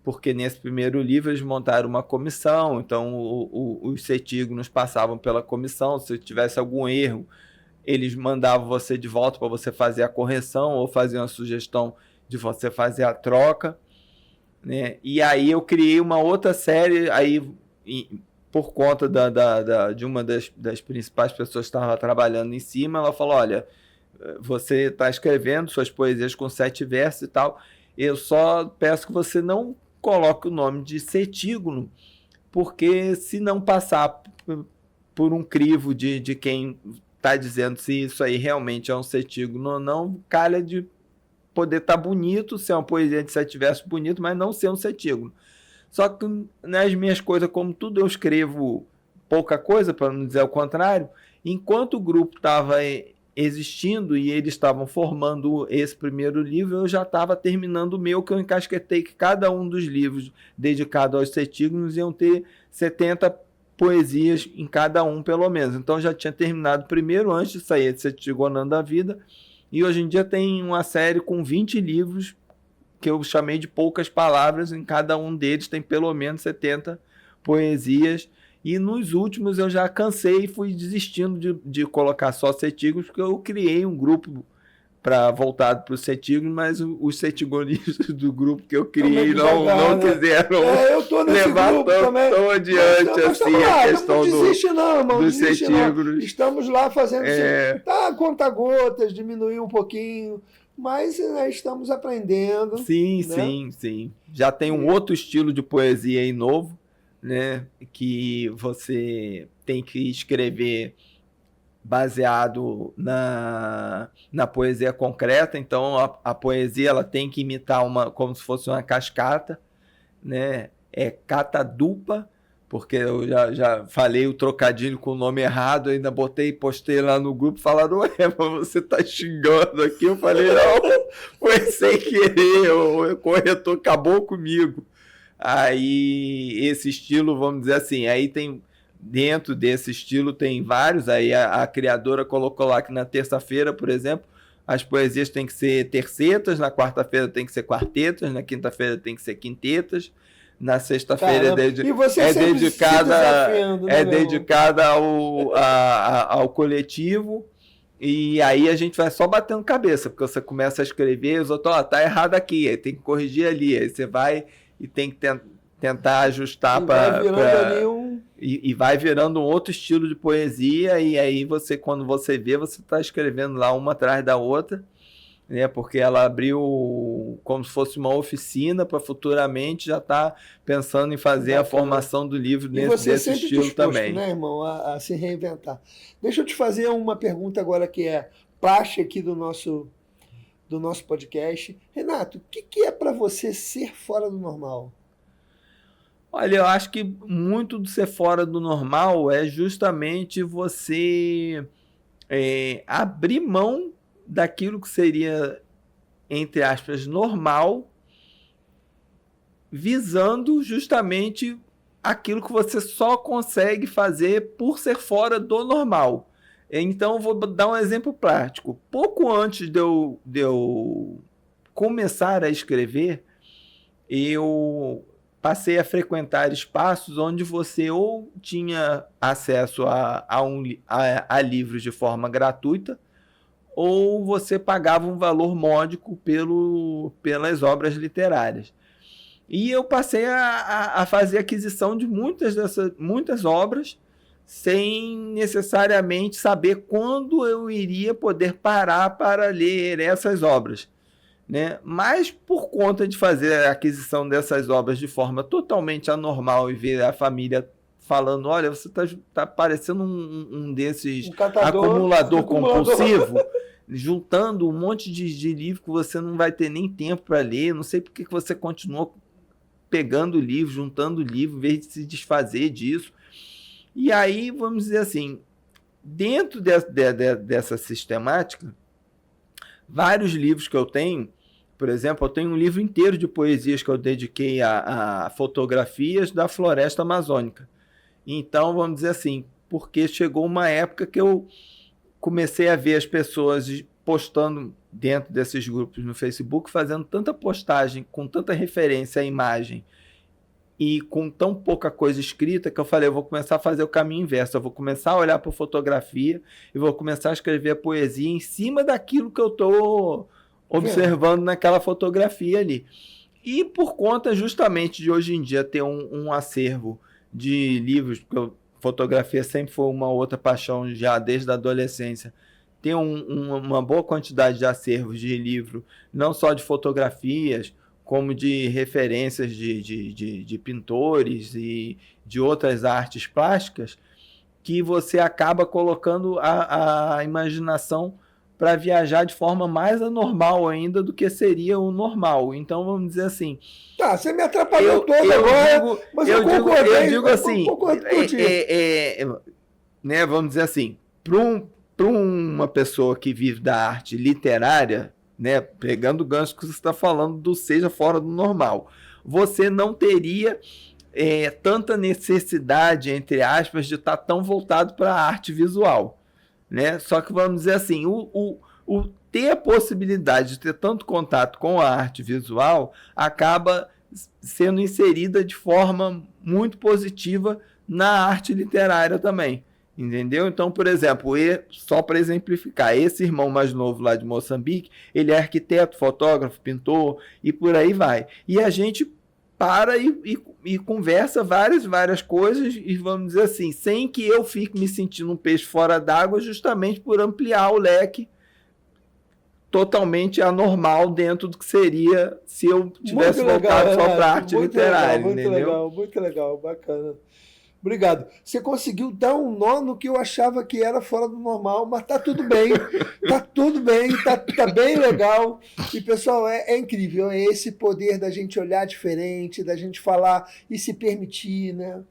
porque nesse primeiro livro eles montaram uma comissão, então os cetígonos passavam pela comissão, se tivesse algum erro, eles mandavam você de volta para você fazer a correção ou fazer uma sugestão de você fazer a troca, né? E aí eu criei uma outra série, aí por conta de uma das principais pessoas que estava trabalhando em cima, ela falou, olha, você está escrevendo suas poesias com 7 versos e tal, eu só peço que você não coloque o nome de cetígono, porque se não passar por um crivo de quem está dizendo se isso aí realmente é um cetígono ou não, calha de poder estar bonito, ser uma poesia de 7 versos bonito, mas não ser um cetígono. Só que nas minhas coisas, como tudo eu escrevo pouca coisa, para não dizer o contrário, enquanto o grupo estava existindo e eles estavam formando esse primeiro livro, eu já estava terminando o meu, que eu encasquetei que cada um dos livros dedicados aos cetígonos iam ter 70 poesias em cada um, pelo menos. Então eu já tinha terminado primeiro, antes de sair de Cetigonando a Vida, e hoje em dia tem uma série com 20 livros, que eu chamei de poucas palavras, em cada um deles tem pelo menos 70 poesias, e nos últimos eu já cansei e fui desistindo de colocar só cetígonos, porque eu criei um grupo voltado para os cetígonos, mas os cetigonistas do grupo que eu criei não quiseram levar tão adiante assim a questão dos cetígonos. Estamos lá fazendo conta-gotas, diminuir um pouquinho, mas estamos aprendendo. Sim, né? sim. Já tem um outro estilo de poesia aí novo, né, que você tem que escrever baseado na poesia concreta. Então a poesia ela tem que imitar como se fosse uma cascata, né? É catadupa, porque eu já falei o trocadilho com o nome errado, ainda postei lá no grupo, falaram, ué, mas você tá xingando aqui? Eu falei, não, foi sem querer, o corretor acabou comigo. Aí esse estilo, vamos dizer assim, aí tem, dentro desse estilo tem vários, aí a criadora colocou lá que na terça-feira, por exemplo, as poesias têm que ser tercetas, na quarta-feira tem que ser quartetas, na quinta-feira tem que ser quintetas, na sexta-feira é dedicada ao coletivo, e aí a gente vai só batendo cabeça, porque você começa a escrever, os outros, tá errado aqui, aí tem que corrigir ali, aí você vai e tem que tentar ajustar e vai virando um outro estilo de poesia, e aí você, quando você vê, você está escrevendo lá uma atrás da outra, né? Porque ela abriu como se fosse uma oficina para futuramente já estar pensando em fazer a formação do livro desse estilo disposto, também. Né, irmão, a se reinventar. Deixa eu te fazer uma pergunta agora que é praxe aqui do nosso podcast. Renato, o que é para você ser fora do normal? Olha, eu acho que muito do ser fora do normal é justamente você abrir mão daquilo que seria, entre aspas, normal, visando justamente aquilo que você só consegue fazer por ser fora do normal. Então, eu vou dar um exemplo prático. Pouco antes de eu começar a escrever, eu passei a frequentar espaços onde você ou tinha acesso a livros de forma gratuita, ou você pagava um valor módico pelas obras literárias. E eu passei a fazer aquisição de muitas obras, sem necessariamente saber quando eu iria poder parar para ler essas obras, né? Mas por conta de fazer a aquisição dessas obras de forma totalmente anormal e ver a família falando, olha, você tá parecendo um desses acumulador compulsivo, juntando um monte de livro que você não vai ter nem tempo para ler, não sei por que você continuou pegando livro, juntando livro, em vez de se desfazer disso. E aí, vamos dizer assim, dentro dessa sistemática, vários livros que eu tenho, por exemplo, eu tenho um livro inteiro de poesias que eu dediquei a fotografias da floresta amazônica. Então, vamos dizer assim, porque chegou uma época que eu comecei a ver as pessoas postando dentro desses grupos no Facebook, fazendo tanta postagem, com tanta referência à imagem e com tão pouca coisa escrita, que eu falei, eu vou começar a fazer o caminho inverso, eu vou começar a olhar para a fotografia e vou começar a escrever a poesia em cima daquilo que eu estou observando naquela fotografia ali. E por conta justamente de hoje em dia ter um acervo de livros, porque fotografia sempre foi uma outra paixão já desde a adolescência, tem uma boa quantidade de acervos de livro, não só de fotografias, como de referências de pintores e de outras artes plásticas, que você acaba colocando a imaginação para viajar de forma mais anormal ainda do que seria o normal. Então, vamos dizer assim... Tá, você me atrapalhou todo agora, mas eu digo assim, né, vamos dizer assim, para uma pessoa que vive da arte literária, né, pegando o gancho que você está falando do seja fora do normal, você não teria tanta necessidade, entre aspas, de estar tão voltado para a arte visual, né? Só que vamos dizer assim, o ter a possibilidade de ter tanto contato com a arte visual acaba sendo inserida de forma muito positiva na arte literária também. Entendeu? Então, por exemplo, só para exemplificar, esse irmão mais novo lá de Moçambique, ele é arquiteto, fotógrafo, pintor e por aí vai. E a gente para e conversa várias coisas e vamos dizer assim, sem que eu fique me sentindo um peixe fora d'água, justamente por ampliar o leque totalmente anormal dentro do que seria se eu tivesse voltado só para a arte literária. Muito legal, bacana. Obrigado. Você conseguiu dar um nó no que eu achava que era fora do normal, mas tá tudo bem. Tá tudo bem, tá bem legal. E, pessoal, é incrível. É esse poder da gente olhar diferente, da gente falar e se permitir, né?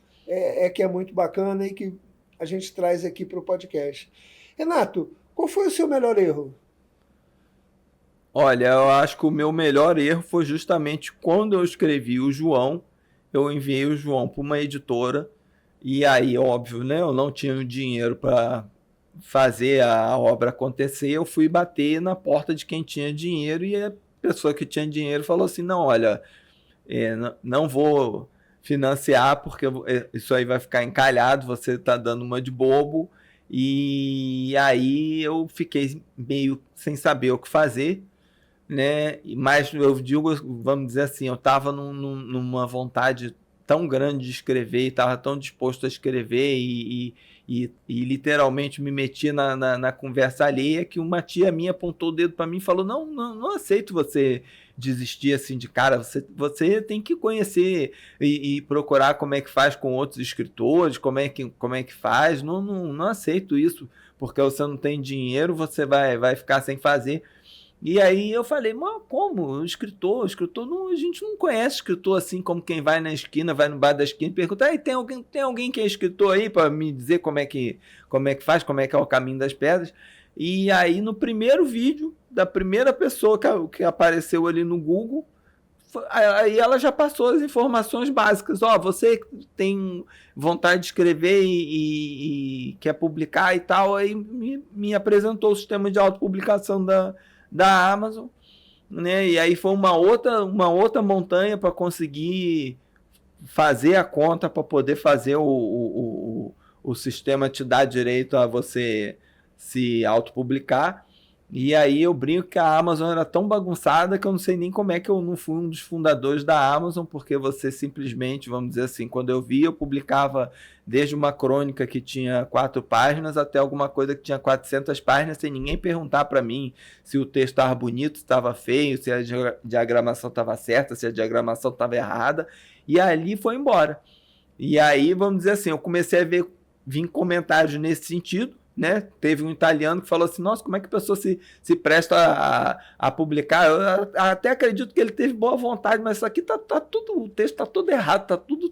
Que é muito bacana e que a gente traz aqui para o podcast. Renato, qual foi o seu melhor erro? Olha, eu acho que o meu melhor erro foi justamente quando eu escrevi o João, eu enviei o João para uma editora. E aí, óbvio, né? Eu não tinha dinheiro para fazer a obra acontecer. Eu fui bater na porta de quem tinha dinheiro e a pessoa que tinha dinheiro falou assim, não, olha, não vou financiar porque isso aí vai ficar encalhado, você está dando uma de bobo. E aí eu fiquei meio sem saber o que fazer, né? Mas eu digo, vamos dizer assim, eu estava numa vontade tão grande de escrever e estava tão disposto a escrever e literalmente me meti na conversa alheia que uma tia minha apontou o dedo para mim e falou, não aceito você desistir assim de cara, você tem que conhecer e procurar como é que faz com outros escritores, como é que faz, não aceito isso, porque você não tem dinheiro, você vai ficar sem fazer. E aí eu falei, mas como? Escritor, não, a gente não conhece escritor assim como quem vai na esquina, vai no bar da esquina e pergunta, tem alguém que é escritor aí para me dizer como é que faz, como é que é o caminho das pedras? E aí no primeiro vídeo da primeira pessoa que apareceu ali no Google, aí ela já passou as informações básicas. Ó, você tem vontade de escrever e quer publicar e tal, aí me apresentou o sistema de autopublicação da Amazon, né? E aí foi uma outra montanha para conseguir fazer a conta, para poder fazer o sistema te dar direito a você se autopublicar. E aí eu brinco que a Amazon era tão bagunçada que eu não sei nem como é que eu não fui um dos fundadores da Amazon, porque você simplesmente, vamos dizer assim, quando eu vi, eu publicava desde uma crônica que tinha 4 páginas até alguma coisa que tinha 400 páginas, sem ninguém perguntar para mim se o texto estava bonito, se estava feio, se a diagramação estava certa, se a diagramação estava errada, e ali foi embora. E aí, vamos dizer assim, eu comecei a vir comentários nesse sentido, né? Teve um italiano que falou assim, nossa, como é que a pessoa se presta a publicar? Eu até acredito que ele teve boa vontade, mas isso aqui tá tudo, o texto tá todo errado,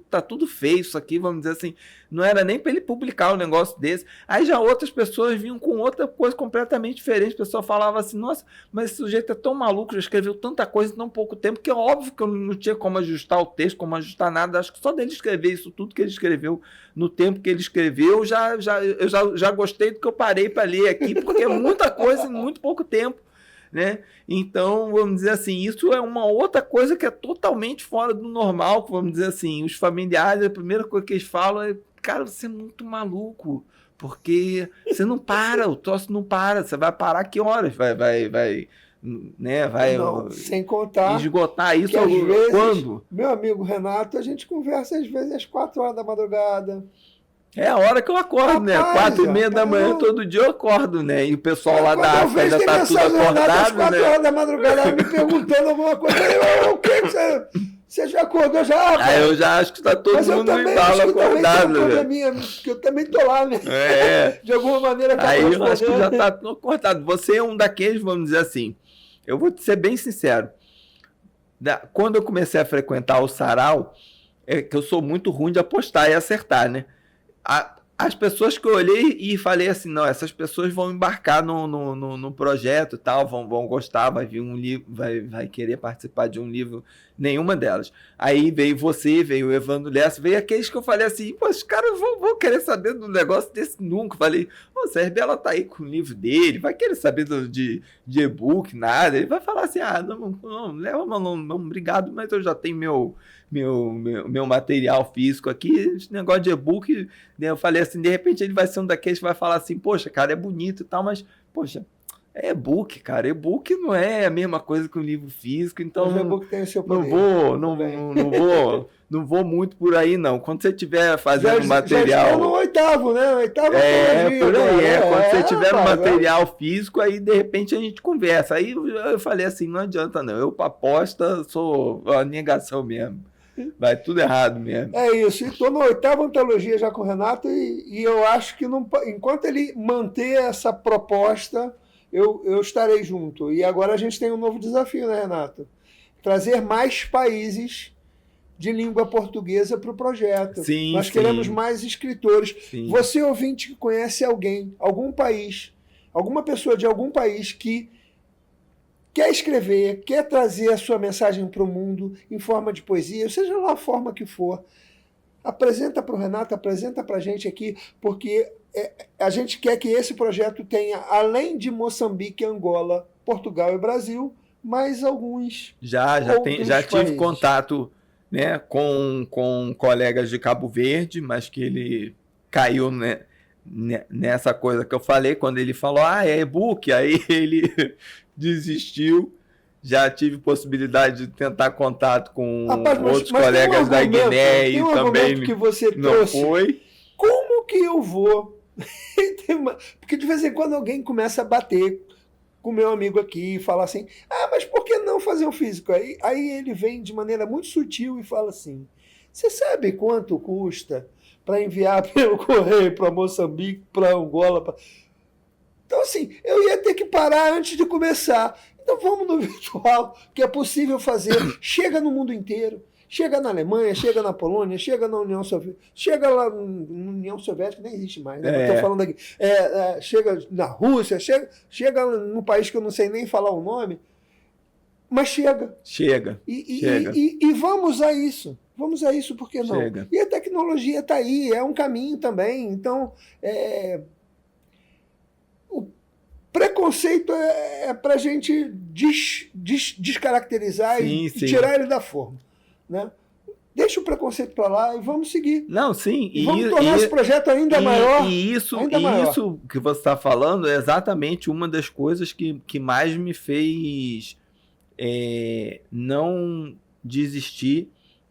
tá tudo feio isso aqui, vamos dizer assim, não era nem para ele publicar um negócio desse. Aí já outras pessoas vinham com outra coisa completamente diferente, o pessoal falava assim, nossa, mas esse sujeito é tão maluco, já escreveu tanta coisa em tão pouco tempo, que é óbvio que eu não tinha como ajustar o texto, como ajustar nada, acho que só dele escrever isso tudo que ele escreveu no tempo que ele escreveu, eu já gostei do que eu parei para ler aqui, porque é muita coisa em muito pouco tempo, né? Então, vamos dizer assim, isso é uma outra coisa que é totalmente fora do normal, vamos dizer assim, os familiares, a primeira coisa que eles falam é, cara, você é muito maluco, porque você não para, o troço não para, você vai parar que horas? Vai né? Vai não, sem contar esgotar isso às vezes, quando? Meu amigo Renato, a gente conversa às vezes às 4 horas da madrugada. É a hora que eu acordo, né? 4h30 da manhã, todo dia eu acordo, né? E o pessoal lá da África ainda tá tudo acordado, às 4 horas da madrugada, me perguntando alguma coisa. O que você já acordou já? Aí eu já acho que tá todo mundo em bala acordado, né? Porque eu também tô lá, né? De alguma maneira. Aí eu acho que já tá tudo acordado. Você é um daqueles, vamos dizer assim, eu vou te ser bem sincero. Quando eu comecei a frequentar o sarau, que eu sou muito ruim de apostar e acertar, né? As pessoas que eu olhei e falei assim, não, essas pessoas vão embarcar no projeto e tal, vão gostar, vai vir um livro, vai querer participar de um livro, nenhuma delas. Aí veio você, veio o Evandro Lessa, veio aqueles que eu falei assim, pô, os caras vão querer saber do negócio desse nunca. Falei, o Sérgio Bela tá aí com o livro dele, vai querer saber de e-book, nada. Ele vai falar assim, não leva, não, obrigado, mas eu já tenho meu material físico aqui, esse negócio de e-book, né, eu falei assim, de repente ele vai ser um daqueles que vai falar assim, poxa, cara, é bonito e tal, mas, poxa, é e-book, cara, e-book não é a mesma coisa que um livro físico, então o e-book tem o seu poder. Não vou muito por aí, não. Quando você estiver fazendo material... Já no 8º, né? 8º por aí, quando você tiver um material físico, aí de repente a gente conversa. Aí eu falei assim, não adianta não, eu pra aposta sou a negação mesmo. Vai tudo errado mesmo. É isso. E estou na 8ª antologia já com o Renato e eu acho que enquanto ele manter essa proposta, eu estarei junto. E agora a gente tem um novo desafio, né, Renato? Trazer mais países de língua portuguesa para o projeto. Sim, Nós queremos mais escritores. Sim. Você, ouvinte, que conhece algum país, alguma pessoa de algum país que quer escrever, quer trazer a sua mensagem para o mundo em forma de poesia, seja lá a forma que for, apresenta para o Renato, apresenta para a gente aqui, porque a gente quer que esse projeto tenha, além de Moçambique, Angola, Portugal e Brasil, mais alguns já tive contato, né, com colegas de Cabo Verde, mas que ele caiu, né, nessa coisa que eu falei, quando ele falou, é e-book, aí ele desistiu. Já tive possibilidade de tentar contato com outros colegas da Guiné e também que você não foi. Como que eu vou? Porque de vez em quando alguém começa a bater com o meu amigo aqui e fala assim, mas por que não fazer um físico? Aí ele vem de maneira muito sutil e fala assim, você sabe quanto custa para enviar pelo correio para Moçambique, para Angola? Então assim, eu ia ter que parar antes de começar. Então vamos no virtual, que é possível fazer. Chega no mundo inteiro. Chega na Alemanha, chega na Polônia, chega na União Soviética, chega lá na União Soviética, nem existe mais, né? Estou falando aqui. Chega na Rússia, chega no país que eu não sei nem falar o nome. Mas chega. Chega. E vamos a isso. Vamos a isso, por que não? Chega. E a tecnologia está aí, é um caminho também. Então, o preconceito é para a gente descaracterizar e tirar ele da forma. Né? Deixa o preconceito para lá e vamos seguir. Não, sim. E vamos tornar esse projeto ainda maior. E isso que você está falando é exatamente uma das coisas que mais me fez não desistir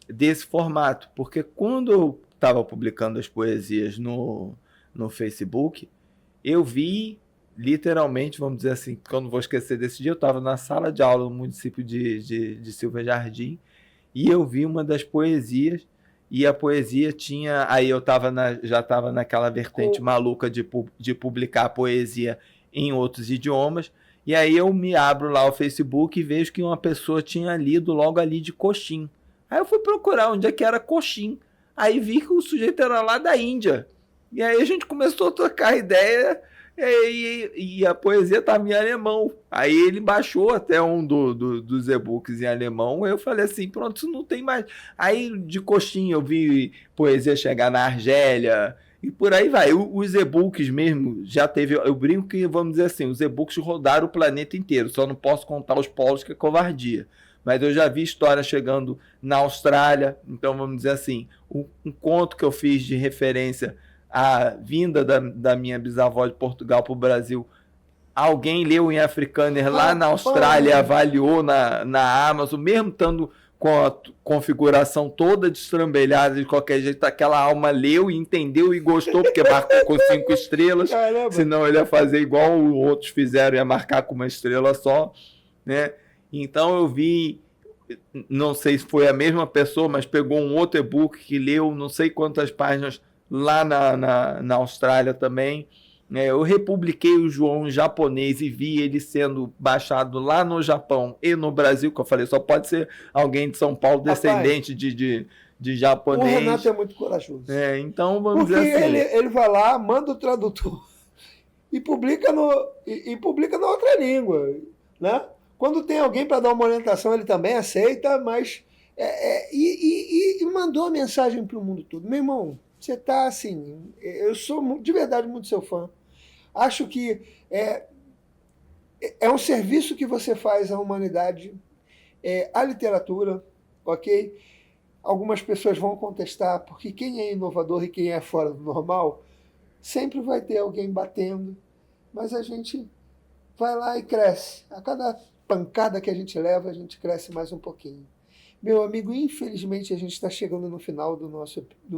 desse formato. Porque quando eu estava publicando as poesias no Facebook, eu vi, literalmente, vamos dizer assim, que eu não vou esquecer desse dia, eu estava na sala de aula no município de Silva Jardim, e eu vi uma das poesias, e a poesia tinha... Aí eu já estava naquela vertente maluca de publicar poesia em outros idiomas, e aí eu me abro lá o Facebook e vejo que uma pessoa tinha lido logo ali de Coxim. Aí eu fui procurar onde é que era Coxim. Aí vi que o sujeito era lá da Índia. E aí a gente começou a trocar ideia... E a poesia estava em alemão. Aí ele baixou até um dos e-books em alemão. Eu falei assim, pronto, isso não tem mais. Aí de coxinha eu vi poesia chegar na Argélia e por aí vai. Os e-books mesmo já teve. Eu brinco que, vamos dizer assim, os e-books rodaram o planeta inteiro. Só não posso contar os polos, que é covardia. Mas eu já vi história chegando na Austrália. Então vamos dizer assim, um conto que eu fiz de referência a vinda da minha bisavó de Portugal para o Brasil, alguém leu em Afrikaner lá na Austrália, avaliou na Amazon, mesmo estando com a configuração toda destrambelhada de qualquer jeito, aquela alma leu e entendeu e gostou, porque marcou com 5 estrelas. Caramba. Senão ele ia fazer igual outros fizeram, ia marcar com uma estrela só, né? Então eu vi, não sei se foi a mesma pessoa, mas pegou um outro e-book que leu não sei quantas páginas lá na Austrália também. Eu republiquei o João em japonês e vi ele sendo baixado lá no Japão e no Brasil, que eu falei, só pode ser alguém de São Paulo, descendente de japonês. O Renato é muito corajoso. Então, vamos dizer assim... Porque ele vai lá, manda o tradutor e publica na outra língua. Né? Quando tem alguém para dar uma orientação, ele também aceita, mas... E mandou a mensagem para o mundo todo. Meu irmão, você está assim, eu sou de verdade muito seu fã. Acho que é um serviço que você faz à humanidade, à literatura, ok? Algumas pessoas vão contestar, porque quem é inovador e quem é fora do normal, sempre vai ter alguém batendo, mas a gente vai lá e cresce. A cada pancada que a gente leva, a gente cresce mais um pouquinho. Meu amigo, infelizmente a gente está chegando no final do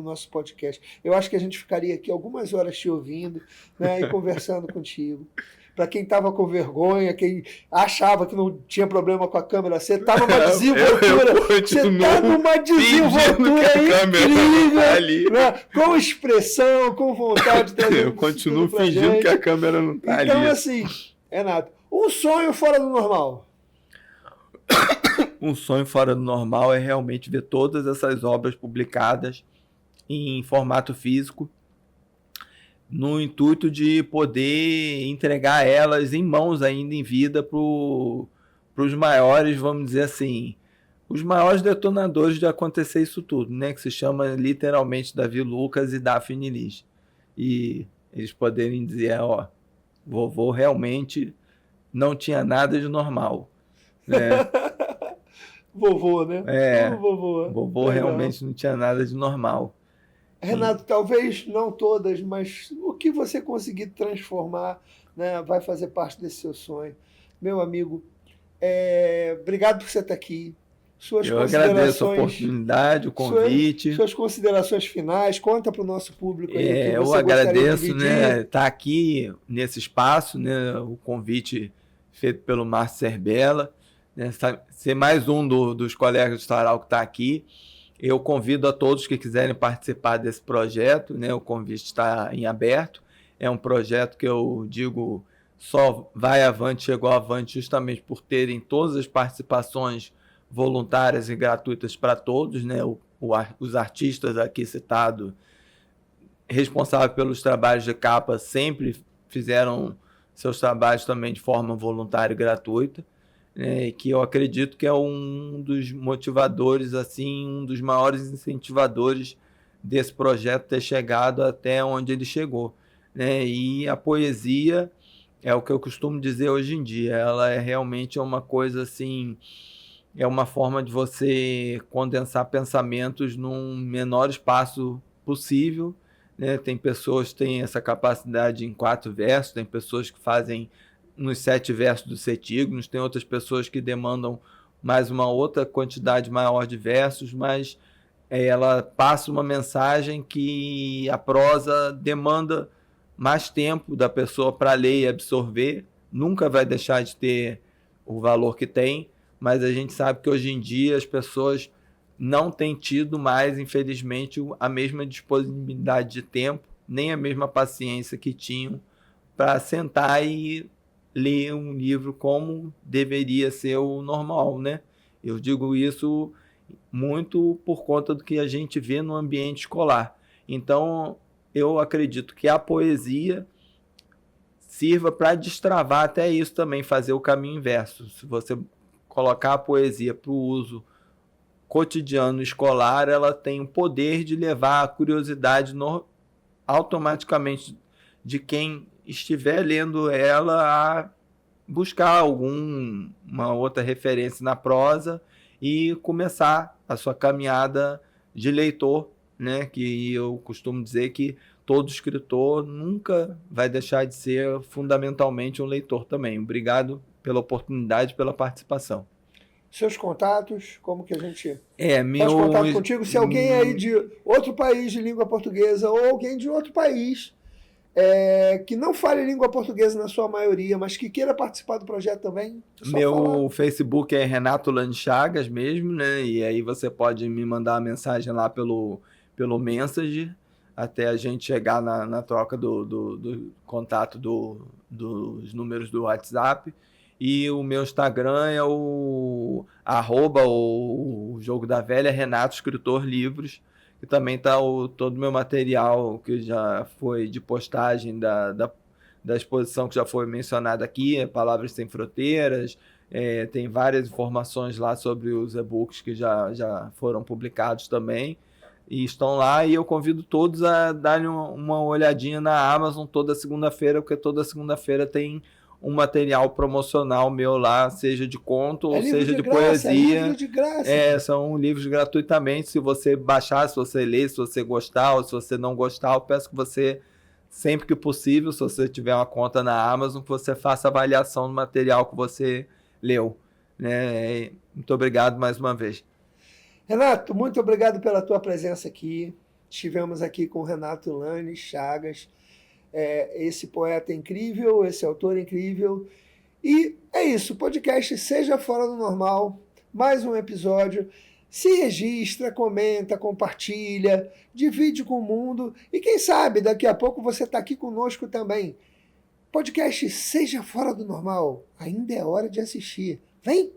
nosso podcast. Eu acho que a gente ficaria aqui algumas horas te ouvindo, né, e conversando contigo. Para quem estava com vergonha, quem achava que não tinha problema com a câmera, você está numa desenvoltura. Você está numa desenvoltura incrível, ali. Né, com expressão, com vontade de trazer. Eu continuo fingindo que a câmera não está ali. Então, assim, Renato, um sonho fora do normal. Um sonho fora do normal é realmente ver todas essas obras publicadas em formato físico, no intuito de poder entregar elas em mãos ainda em vida para os maiores, vamos dizer assim, os maiores detonadores de acontecer isso tudo, né? Que se chama literalmente Davi Lucas e Daphne Liz. E eles poderem dizer, vovô realmente não tinha nada de normal. Né? Vovô, né? Vovô realmente não tinha nada de normal. Renato, talvez não todas, mas o que você conseguir transformar, né, vai fazer parte desse seu sonho. Meu amigo, obrigado por você estar aqui. Eu agradeço a oportunidade, o convite. Suas considerações finais, conta para o nosso público aí. Eu agradeço, né, estar aqui nesse espaço, né, o convite feito pelo Márcio Serbella, né, ser mais um dos colegas do Sarau que está aqui. Eu convido a todos que quiserem participar desse projeto, né, o convite está em aberto. É um projeto que eu digo só vai avante, chegou avante justamente por terem todas as participações voluntárias e gratuitas para todos, né? Os artistas aqui citados, responsáveis pelos trabalhos de capa, sempre fizeram seus trabalhos também de forma voluntária e gratuita. que eu acredito que é um dos motivadores, assim, um dos maiores incentivadores desse projeto ter chegado até onde ele chegou, né? E a poesia é o que eu costumo dizer hoje em dia, ela é realmente uma coisa assim, é uma forma de você condensar pensamentos num menor espaço possível, né? Tem pessoas que têm essa capacidade em 4 versos, tem pessoas que fazem nos 7 versos dos Cetígonos, tem outras pessoas que demandam mais uma outra quantidade maior de versos, mas ela passa uma mensagem que a prosa demanda mais tempo da pessoa para ler e absorver, nunca vai deixar de ter o valor que tem, mas a gente sabe que hoje em dia as pessoas não têm tido mais, infelizmente, a mesma disponibilidade de tempo, nem a mesma paciência que tinham para sentar e ler um livro como deveria ser o normal, né? Eu digo isso muito por conta do que a gente vê no ambiente escolar. Então, eu acredito que a poesia sirva para destravar até isso também, fazer o caminho inverso. Se você colocar a poesia para o uso cotidiano escolar, ela tem o poder de levar a curiosidade automaticamente de quem estiver lendo ela a buscar alguma outra referência na prosa e começar a sua caminhada de leitor, né? Que eu costumo dizer que todo escritor nunca vai deixar de ser fundamentalmente um leitor também. Obrigado pela oportunidade, pela participação. Seus contatos, como que a gente faz contato contigo? Se alguém aí de outro país de língua portuguesa ou alguém de outro país que não fale língua portuguesa na sua maioria, mas que queira participar do projeto também, meu Facebook é Renato Lane Chagas mesmo, né? E aí você pode me mandar uma mensagem lá pelo Messenger, até a gente chegar na troca do contato dos números do WhatsApp. E o meu Instagram é o @o Jogo da Velha, Renato Escritor Livros, que também está todo o meu material que já foi de postagem da exposição que já foi mencionada aqui, Palavras Sem Fronteiras, tem várias informações lá sobre os e-books que já foram publicados também, e estão lá, e eu convido todos a darem uma olhadinha na Amazon toda segunda-feira, porque toda segunda-feira tem um material promocional meu lá, seja de conto ou seja de poesia. Livro de graça. São livros gratuitamente, se você baixar, se você ler, se você gostar ou se você não gostar, eu peço que você, sempre que possível, se você tiver uma conta na Amazon, que você faça avaliação do material que você leu, né? Muito obrigado mais uma vez. Renato, muito obrigado pela tua presença aqui. Estivemos aqui com o Renato Lane Chagas, esse poeta incrível, esse autor incrível. E é isso, podcast Seja Fora do Normal, mais um episódio. Se registra, comenta, compartilha, divide com o mundo e quem sabe daqui a pouco você está aqui conosco também. Podcast Seja Fora do Normal, ainda é hora de assistir. Vem!